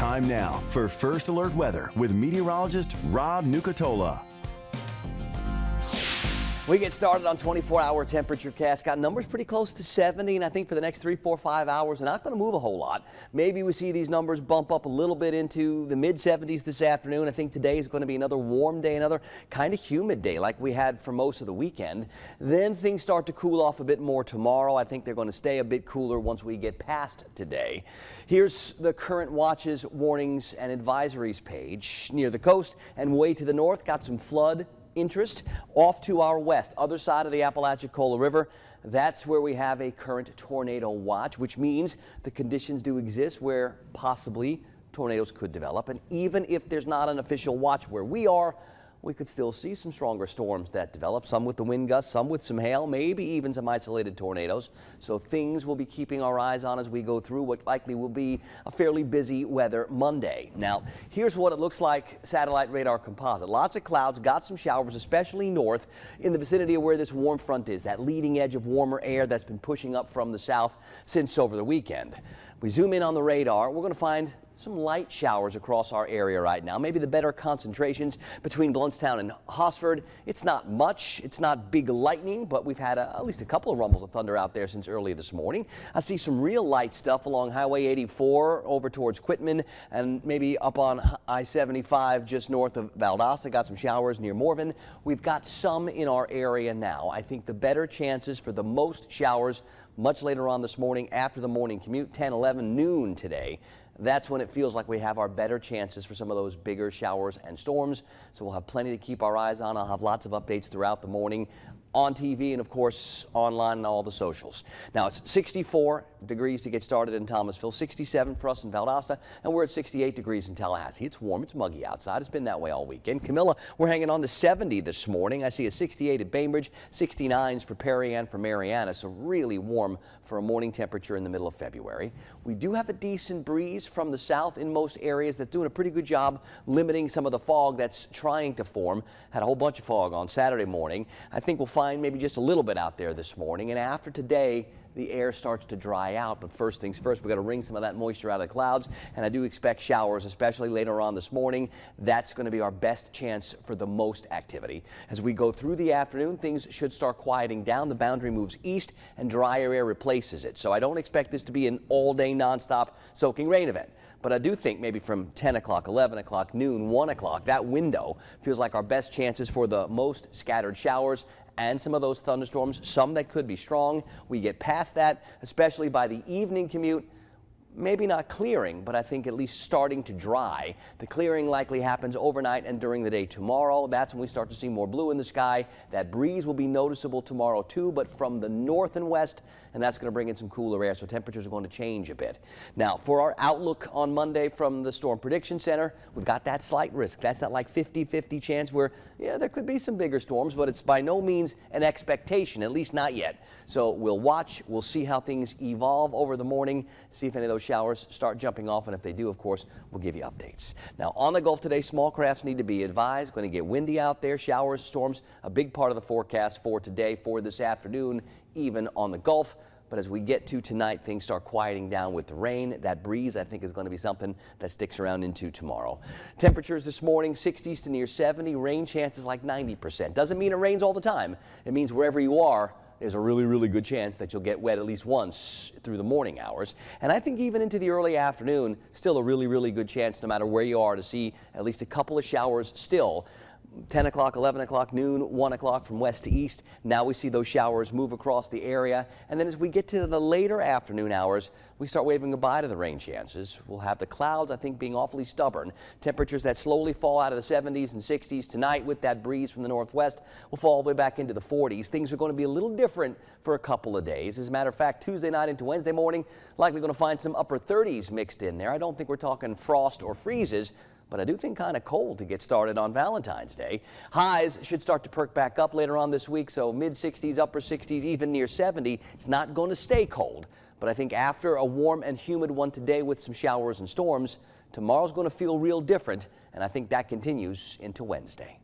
Time now for First Alert Weather with meteorologist Rob Nucatola. We get started on 24-hour temperature cast. Got numbers pretty close to 70, and I think for the next 3, 4, 5 hours, they're not going to move a whole lot. Maybe we see these numbers bump up a little bit into the mid-70s this afternoon. I think today is going to be another warm day, another kind of humid day like we had for most of the weekend. Then things start to cool off a bit more tomorrow. I think they're going to stay a bit cooler once we get past today. Here's the current watches, warnings, and advisories page. Near the coast and way to the north, got some flood interest off to our west, other side of the Apalachicola River. That's where we have a current tornado watch, which means the conditions do exist where possibly tornadoes could develop. And even if there's not an official watch where we are, we could still see some stronger storms that develop, some with the wind gusts, some with some hail, maybe even some isolated tornadoes. So things we'll be keeping our eyes on as we go through what likely will be a fairly busy weather Monday. Now, here's what it looks like satellite radar composite. Lots of clouds, got some showers, especially north in the vicinity of where this warm front is, that leading edge of warmer air that's been pushing up from the south since over the weekend. We zoom in on the radar, we're going to find some light showers across our area right now. Maybe the better concentrations between Blountstown and Hosford. It's not much. It's not big lightning, but we've had at least a couple of rumbles of thunder out there since early this morning. I see some real light stuff along Highway 84 over towards Quitman and maybe up on I-75 just north of Valdosta. Got some showers near Morven. We've got some in our area now. I think the better chances for the most showers much later on this morning after the morning commute, 10, 11, noon today. That's when it feels like we have our better chances for some of those bigger showers and storms. So we'll have plenty to keep our eyes on. I'll have lots of updates throughout the morning on TV and, of course, online and all the socials. Now, it's 64 degrees to get started in Thomasville, 67 for us in Valdosta, and we're at 68 degrees in Tallahassee. It's warm. It's muggy outside. It's been that way all weekend. Camilla, we're hanging on to 70 this morning. I see a 68 at Bainbridge, 69s for Perry and for Mariana, so really warm for a morning temperature in the middle of February. We do have a decent breeze from the south in most areas that's doing a pretty good job limiting some of the fog that's trying to form. Had a whole bunch of fog on Saturday morning. I think we'll find maybe just a little bit out there this morning, and after today the air starts to dry out. But first things first, we've got to wring some of that moisture out of the clouds, and I do expect showers, especially later on this morning. That's going to be our best chance for the most activity. As we go through the afternoon, things should start quieting down. The boundary moves east and drier air replaces it. So I don't expect this to be an all-day nonstop soaking rain event. But I do think maybe from 10 o'clock, 11 o'clock, noon, 1 o'clock, that window feels like our best chances for the most scattered showers and some of those thunderstorms, some that could be strong. We get past that, especially by the evening commute. Maybe not clearing, but I think at least starting to dry. The clearing likely happens overnight and during the day tomorrow. That's when we start to see more blue in the sky. That breeze will be noticeable tomorrow too, but from the north and west, and that's going to bring in some cooler air, so temperatures are going to change a bit. Now, for our outlook on Monday from the Storm Prediction Center, we've got that slight risk. That's that like 50-50 chance where, yeah, there could be some bigger storms, but it's by no means an expectation, at least not yet. So we'll watch, we'll see how things evolve over the morning, see if any of those showers start jumping off, and if they do, of course, we'll give you updates. Now, on the Gulf today, small crafts need to be advised. Going to get windy out there, showers, storms, a big part of the forecast for today, for this afternoon, even on the Gulf. But as we get to tonight, things start quieting down with the rain. That breeze, I think, is going to be something that sticks around into tomorrow. Temperatures this morning, 60s to near 70. Rain chances like 90%. Doesn't mean it rains all the time. It means wherever you are, there's a really, really good chance that you'll get wet at least once through the morning hours. And I think even into the early afternoon, still a really, really good chance, no matter where you are, to see at least a couple of showers still. 10 o'clock, 11 o'clock, noon, 1 o'clock from west to east. Now we see those showers move across the area. And then as we get to the later afternoon hours, we start waving goodbye to the rain chances. We'll have the clouds, I think, being awfully stubborn. Temperatures that slowly fall out of the 70s and 60s tonight with that breeze from the northwest will fall all the way back into the 40s. Things are going to be a little different for a couple of days. As a matter of fact, Tuesday night into Wednesday morning, likely going to find some upper 30s mixed in there. I don't think we're talking frost or freezes, but I do think kind of cold to get started on Valentine's Day. Highs should start to perk back up later on this week, so mid-60s, upper 60s, even near 70. It's not going to stay cold, but I think after a warm and humid one today with some showers and storms, tomorrow's going to feel real different, and I think that continues into Wednesday.